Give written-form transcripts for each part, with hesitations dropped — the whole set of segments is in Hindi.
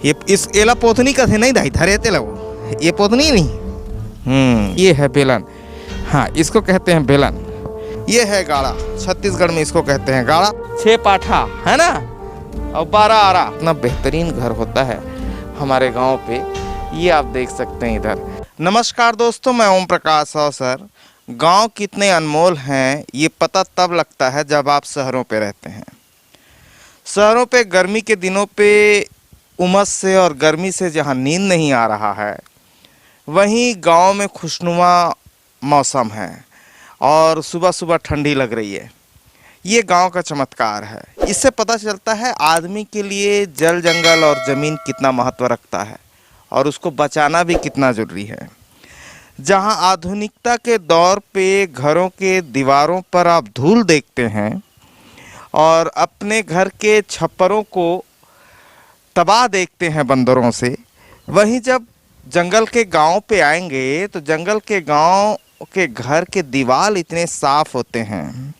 ये इस एला पोथनी का थे नहीं दाई धरे तेला वो ये पोथनी नहीं। ये है बेलन। हाँ, इसको कहते हैं बेलन। ये है गाड़ा, छत्तीसगढ़ में इसको कहते हैं गाड़ा। 6 पाठा है ना, और 12 आरा। इतना बेहतरीन घर होता है हमारे गांव पे, ये आप देख सकते हैं इधर। नमस्कार दोस्तों, मैं ओम प्रकाश अवसर। गांव कितने अनमोल हैं ये पता तब लगता है जब आप शहरों पे रहते हैं। शहरों पे गर्मी के दिनों पे उमस से और गर्मी से जहां नींद नहीं आ रहा है, वहीं गांव में खुशनुमा मौसम है और सुबह सुबह ठंडी लग रही है। ये गांव का चमत्कार है। इससे पता चलता है आदमी के लिए जल जंगल और ज़मीन कितना महत्व रखता है और उसको बचाना भी कितना ज़रूरी है। जहां आधुनिकता के दौर पे घरों के दीवारों पर आप धूल देखते हैं और अपने घर के छप्परों को तबाह देखते हैं बंदरों से, वहीं जब जंगल के गांव पे आएंगे तो जंगल के गांव के घर के दीवार इतने साफ होते हैं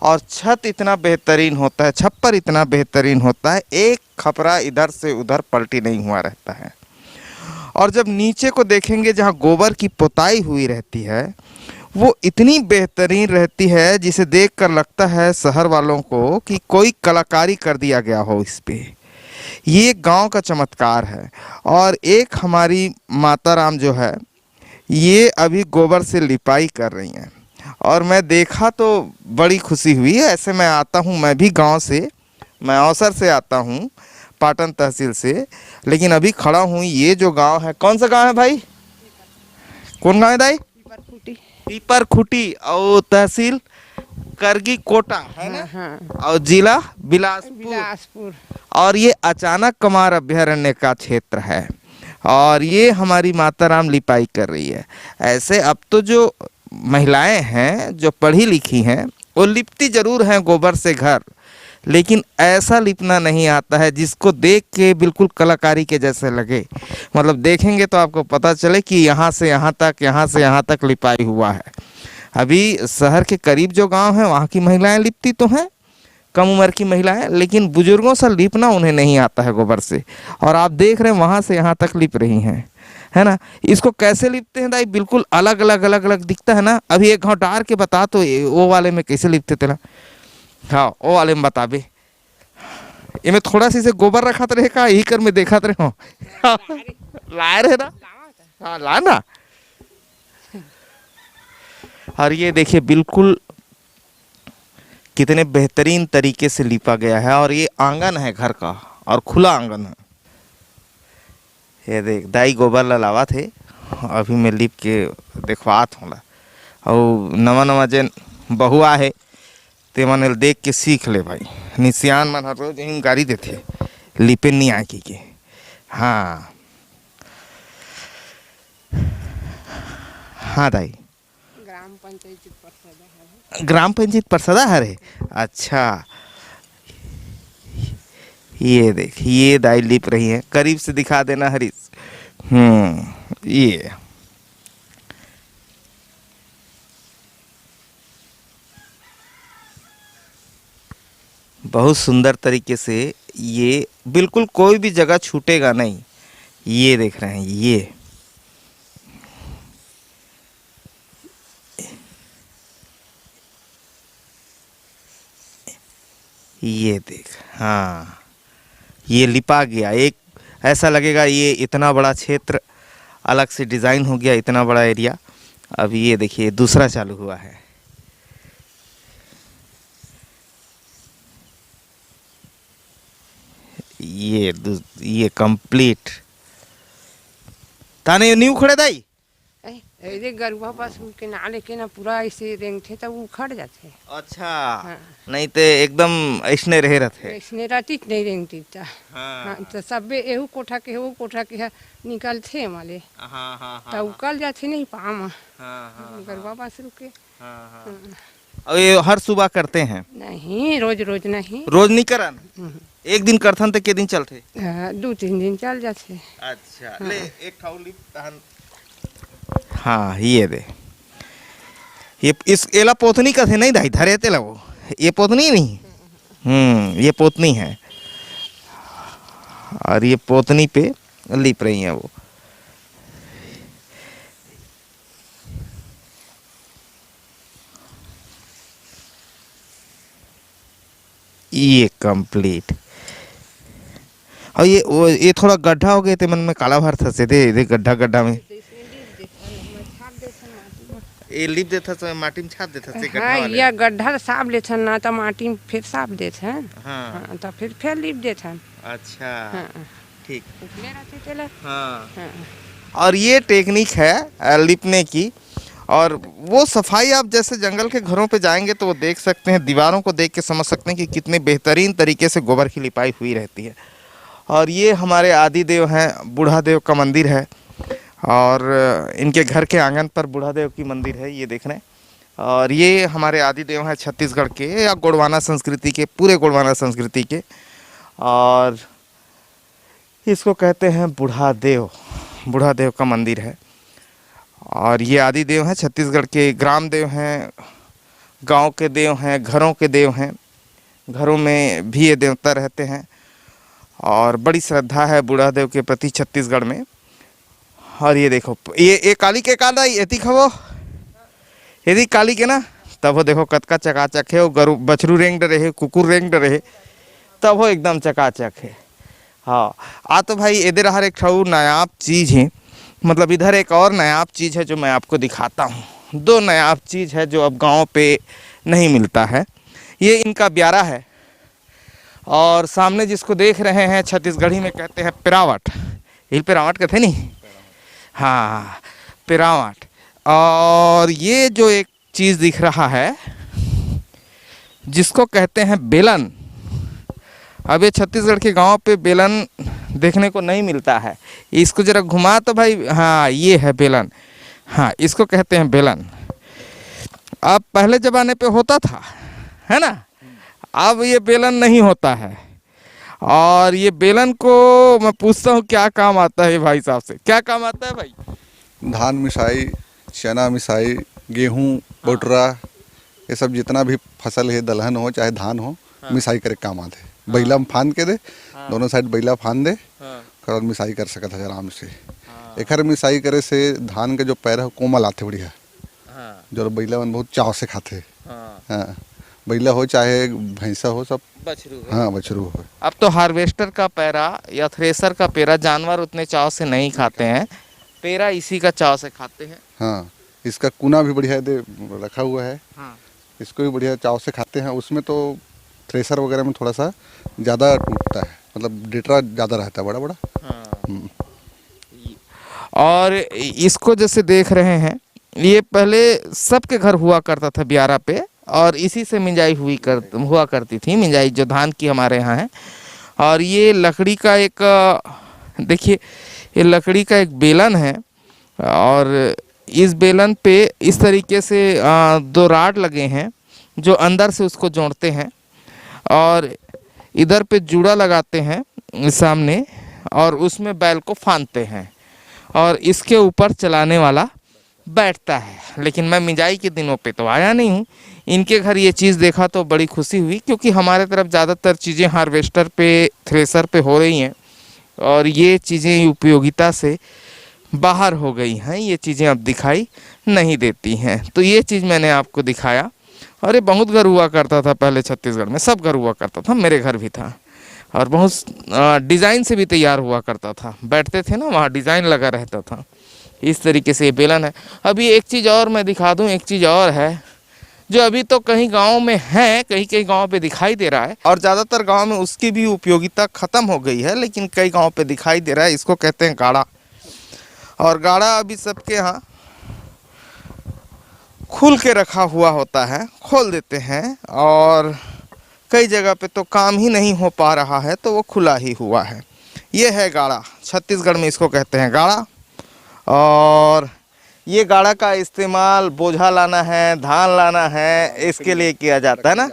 और छत इतना बेहतरीन होता है, छप्पर इतना बेहतरीन होता है, एक खपरा इधर से उधर पलटी नहीं हुआ रहता है। और जब नीचे को देखेंगे जहाँ गोबर की पुताई हुई रहती है, वो इतनी बेहतरीन रहती है जिसे देखकर लगता है शहर वालों को कि कोई कलाकारी कर दिया गया हो इस पे। ये गांव का चमत्कार है। और एक हमारी माता राम जो है, ये अभी गोबर से लिपाई कर रही हैं और मैं देखा तो बड़ी खुशी हुई। ऐसे मैं आता हूँ, मैं भी गांव से, मैं अवसर से आता हूँ, पाटन तहसील से, लेकिन अभी खड़ा हूँ। ये जो गांव है, कौन सा गांव है भाई? कौन गांव है दाई? पीपर खुटी और तहसील करगी कोटा है ना। हाँ। और जिला बिलासपुर। और ये अचानक कमार अभ्यारण्य का क्षेत्र है और ये हमारी माता राम लिपाई कर रही है। ऐसे अब तो जो महिलाएं हैं जो पढ़ी लिखी हैं वो लिपती ज़रूर हैं गोबर से घर, लेकिन ऐसा लिपना नहीं आता है जिसको देख के बिल्कुल कलाकारी के जैसे लगे। मतलब देखेंगे तो आपको पता चले कि यहाँ से यहाँ तक, यहाँ से यहाँ तक लिपाई हुआ है। अभी शहर के करीब जो गांव है वहाँ की महिलाएं लिपती तो हैं, कम उम्र की महिलाएं, लेकिन बुजुर्गों से लिपना उन्हें नहीं आता है गोबर से। और आप देख रहे हैं वहाँ से यहाँ तक लिप रही हैं, है ना। इसको कैसे लिपते हैं दाई? बिल्कुल अलग अलग दिखता है ना। अभी एक घाव डार के बता तो वो वाले में कैसे लिपते थे ना। हाँ, वो वाले में बताबे। इनमें थोड़ा सी से गोबर रखा रहे का यही कर में देखा रहे हो। लाए रहे ना। हाँ, ला ना। और ये देखिए बिल्कुल कितने बेहतरीन तरीके से लिपा गया है। और ये आंगन है घर का और खुला आंगन है। ये देख दाई गोबर लावा थे, अभी मैं लिप के देखवात हूँ। और नवा नवा जन बहुआ है ते मन देख के सीख ले भाई। निसियान मन रोज यहीं गाड़ी देते लिपे नहीं आकी के। हाँ हाँ दाई, ग्राम पंचायत परसदा हरे। अच्छा, ये देख ये दाई लिप रही है, करीब से दिखा देना हरीश। ये बहुत सुंदर तरीके से, ये बिल्कुल कोई भी जगह छूटेगा नहीं। ये देख रहे हैं, ये देख। हाँ, ये लिपा गया। एक ऐसा लगेगा ये इतना बड़ा क्षेत्र अलग से डिज़ाइन हो गया, इतना बड़ा एरिया। अब ये देखिए दूसरा चालू हुआ है। ये कंप्लीट ताने न्यू खड़े दाई। ऐसे गरुआ पास के ना लेके ना पूरा ऐसे रेंगते तो वो उखड़ जाते। अच्छा। हाँ। नहीं तो एकदम ऐसने रहे रहते। ऐसने रहती नहीं रेंगती था। हाँ। हाँ, तो सब एहू कोठा के निकलते माले। हाँ हाँ तो उकल जाते नहीं पाम। हाँ गरुआ पास रुके। हाँ। और ये हर सुबह करते हैं? नहीं, रोज नहीं। रोज नहीं करन? एक दिन करथन तो के दिन चलते? 2-3 दिन चल जाते। अच्छा। हाँ। ले एक खाऊ लिप तहन। हाँ, ये दे। ये इस एला पोतनी का थे नहीं दाई धरे तेला वो। ये पोतनी नहीं। ये पोतनी है। और ये पोतनी पे लिप रही हैं वो। ये कंप्लीट। और ये थोड़ा गड्ढा हो गए थे, मन में काला भर थसे थे गड्ढा गड्ढा में। ये लिप देता तो माटी में छाप देता से गड्ढा हाँ वाले। ये गड्ढा साफ लेते ना तो माटी में फिर साफ देते हैं। हाँ। हाँ तो फिर लिप देते हैं। अच्छा। हाँ ठीक। उठले रहते चले। हाँ। हाँ और ये टेक्निक है लिपने की। और वो सफाई आप जैसे जंगल के घरों पे जाएंगे तो वो देख सकते हैं, दीवारों को देख के समझ सकते हैं कि कितने बेहतरीन तरीके से गोबर की लिपाई हुई रहती है। और ये हमारे आदि देव हैं, बूढ़ा देव का मंदिर है। और इनके घर के आंगन पर बूढ़ा देव की मंदिर है, ये देख रहे हैं। और ये हमारे आदि देव हैं छत्तीसगढ़ के या गोंडवाना संस्कृति के, पूरे गोंडवाना संस्कृति के। और इसको कहते हैं बूढ़ा देव का मंदिर है। और ये आदि देव हैं छत्तीसगढ़ के, ग्राम देव हैं, गांव के देव हैं, घरों के देव हैं। घरों में भी ये देवता रहते हैं और बड़ी श्रद्धा है बूढ़ा देव के प्रति छत्तीसगढ़ में। और ये देखो ये काली के काला यदि खबो यदि काली के ना, तब वो देखो कतका चकाचक है। वो गरु बछरू रेंग रहे, कुकुर रेंग रहे, तब वो एकदम चकाचक है। हाँ आ तो भाई इधर हर एक ठऊ नायाब चीज़ है, मतलब इधर एक और नायाब चीज़ है जो मैं आपको दिखाता हूँ। दो नायाब चीज़ है जो अब गांव पे नहीं मिलता है। ये इनका ब्यारा है। और सामने जिसको देख रहे हैं छत्तीसगढ़ी में कहते हैं पिरावट। ये पिरावट कहते नहीं, हाँ पिरावट। और ये जो एक चीज़ दिख रहा है जिसको कहते हैं बेलन। अब ये छत्तीसगढ़ के गांव पे बेलन देखने को नहीं मिलता है। इसको जरा घुमा तो भाई, हाँ ये है बेलन। हाँ इसको कहते हैं बेलन। अब पहले ज़माने पे होता था, है ना, अब ये बेलन नहीं होता है। और ये बेलन को मैं पूछता हूँ क्या काम आता है भाई साहब से, क्या काम आता है भाई? धान मिसाई, चना मिसाई, गेहूँ, बटुरा, ये सब जितना भी फसल है, दलहन हो चाहे धान हो, मिसाई करे काम आते। बैला में फांद के दे, दोनों साइड बैला फांद दे, फिर बाद मिसाई कर सकता है आराम से। एकर मिसाई करे से धान के जो पैर है कोमल आते बढ़िया, जो बैला मन बहुत चाव से खाते। हाँ बैला हो चाहे भैंसा हो, सब बछरू। हाँ बछरू हो। अब तो हार्वेस्टर का पैरा या थ्रेसर का पैरा जानवर उतने चाव से नहीं खाते हैं, पैरा इसी का चाव से खाते हैं। हाँ इसका कुना भी बढ़िया दे रखा हुआ है। हाँ। इसको भी बढ़िया चाव से खाते हैं। उसमें तो थ्रेसर वगैरह में थोड़ा सा ज़्यादा टूटता है, मतलब डेटरा ज़्यादा रहता है, बड़ा बड़ा। हाँ। और इसको जैसे देख रहे हैं, ये पहले सबके घर हुआ करता था ब्यारा पे, और इसी से मिंजाई हुआ करती थी, मिंजाई जो धान की हमारे यहाँ है। और ये लकड़ी का एक, देखिए ये लकड़ी का एक बेलन है। और इस बेलन पे इस तरीके से दो राड लगे हैं जो अंदर से उसको जोड़ते हैं। और इधर पे जूड़ा लगाते हैं सामने, और उसमें बैल को फांदते हैं और इसके ऊपर चलाने वाला बैठता है। लेकिन मैं मिंजाई के दिनों पे तो आया नहीं हूँ, इनके घर ये चीज़ देखा तो बड़ी खुशी हुई, क्योंकि हमारे तरफ ज़्यादातर चीज़ें हार्वेस्टर पे, थ्रेसर पे हो रही हैं और ये चीज़ें उपयोगिता से बाहर हो गई हैं। ये चीज़ें अब दिखाई नहीं देती हैं, तो ये चीज़ मैंने आपको दिखाया। और ये बहुत घर हुआ करता था पहले छत्तीसगढ़ में, सब घर हुआ करता था, मेरे घर भी था। और बहुत डिज़ाइन से भी तैयार हुआ करता था, बैठते थे ना वहाँ डिज़ाइन लगा रहता था। इस तरीके से ये बेलन है। अभी एक चीज़ और मैं दिखा दूँ, एक चीज़ और है जो अभी तो कहीं गांव में है, कहीं कहीं गांव पे दिखाई दे रहा है, और ज़्यादातर गांव में उसकी भी उपयोगिता ख़त्म हो गई है, लेकिन कई गांव पे दिखाई दे रहा है। इसको कहते हैं गाड़ा। और गाड़ा अभी सबके यहाँ खुल के रखा हुआ होता है, खोल देते हैं। और कई जगह पे तो काम ही नहीं हो पा रहा है तो वो खुला ही हुआ है। ये है गाड़ा, छत्तीसगढ़ में इसको कहते हैं गाड़ा। और ये गाड़ा का इस्तेमाल बोझा लाना है, धान लाना है, इसके लिए किया जाता है ना,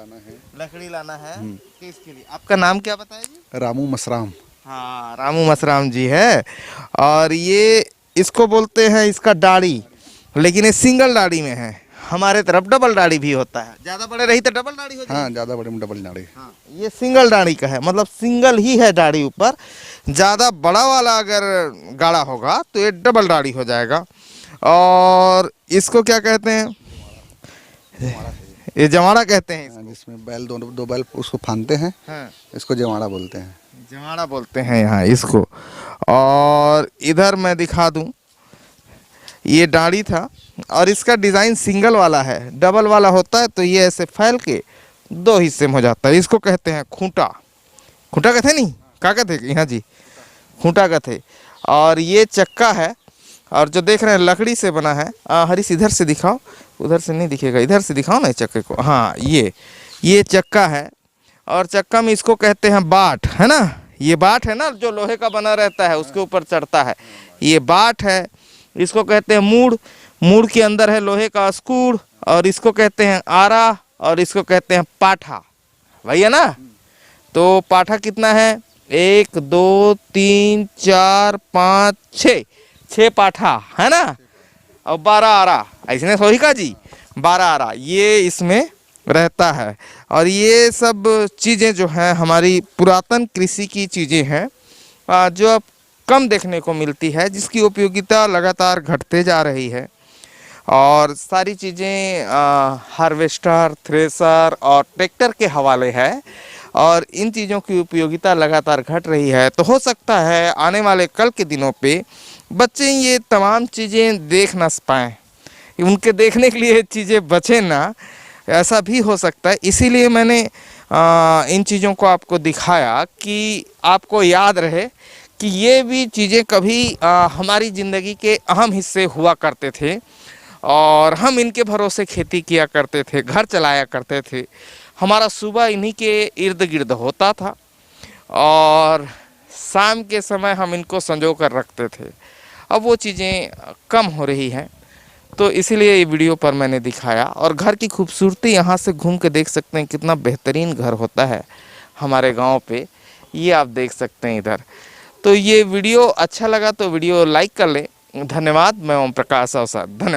लकड़ी लाना है, इसके लिए। आपका नाम क्या बताया जी? रामू मसराम। हाँ रामू मसराम जी है। और ये इसको बोलते हैं इसका डाड़ी, लेकिन ये सिंगल डाड़ी में है। हमारे तरफ डबल डाढ़ी भी होता है, ज्यादा बड़े रही तो डबल डाढ़ी हो जाएगी। हाँ, ज़्यादा बड़े में डबल नाड़ी। हाँ, ये सिंगल डाढ़ी का है, मतलब सिंगल ही है डाढ़ी ऊपर। ज़्यादा बड़ा वाला अगर गाढ़ा होगा तो ये डबल डाढ़ी हो जाएगा। और इसको क्या कहते हैं? ये जमाड़ा कहते हैं इसको। जिसमें बैल दो बैल उसको फानते हैं, हाँ, इसको जमाड़ा बोलते हैं। जमाड़ा बोलते हैं यहाँ इसको। और इधर मैं दिखा दूँ, ये डाढ़ी था और इसका डिज़ाइन सिंगल वाला है। डबल वाला होता है तो ये ऐसे फैल के दो हिस्से में हो जाता है। इसको कहते हैं खूंटा। खूंटा कहते नहीं, क्या कहते यहाँ जी? खूंटा कहते। और ये चक्का है, और जो देख रहे हैं लकड़ी से बना है। हरीश इधर से दिखाओ, उधर से नहीं दिखेगा, इधर से दिखाओ ना चक्के को। हाँ, ये चक्का है, और चक्का में इसको कहते हैं बाट, है ना? ये बाट है ना जो लोहे का बना रहता है, उसके ऊपर चढ़ता है, ये बाट है। इसको कहते हैं मूड़। मूड़ के अंदर है लोहे का स्क्रूड, और इसको कहते हैं आरा, और इसको कहते हैं पाठा। वही है ना? तो पाठा कितना है? 1 2 3 4 5 6 पाठा है ना, और 12 आरा। ऐसे सोही का जी, 12 आरा ये इसमें रहता है। और ये सब चीज़ें जो हैं हमारी पुरातन कृषि की चीज़ें हैं, जो अब कम देखने को मिलती है, जिसकी उपयोगिता लगातार घटते जा रही है। और सारी चीज़ें हार्वेस्टर, थ्रेसर और ट्रैक्टर के हवाले है, और इन चीज़ों की उपयोगिता लगातार घट रही है। तो हो सकता है आने वाले कल के दिनों पे बच्चे ये तमाम चीज़ें देख ना पाएँ, उनके देखने के लिए चीज़ें बचे ना, ऐसा भी हो सकता है। इसीलिए मैंने इन चीज़ों को आपको दिखाया कि आपको याद रहे कि ये भी चीज़ें कभी हमारी ज़िंदगी के अहम हिस्से हुआ करते थे, और हम इनके भरोसे खेती किया करते थे, घर चलाया करते थे। हमारा सुबह इन्हीं के इर्द गिर्द होता था, और शाम के समय हम इनको संजो कर रखते थे। अब वो चीज़ें कम हो रही हैं, तो इसीलिए ये वीडियो पर मैंने दिखाया। और घर की खूबसूरती यहाँ से घूम के देख सकते हैं, कितना बेहतरीन घर होता है हमारे गांव पे। ये आप देख सकते हैं इधर। तो ये वीडियो अच्छा लगा तो वीडियो लाइक कर लें। धन्यवाद। मैं ओम प्रकाश अवसर, धन्यवाद।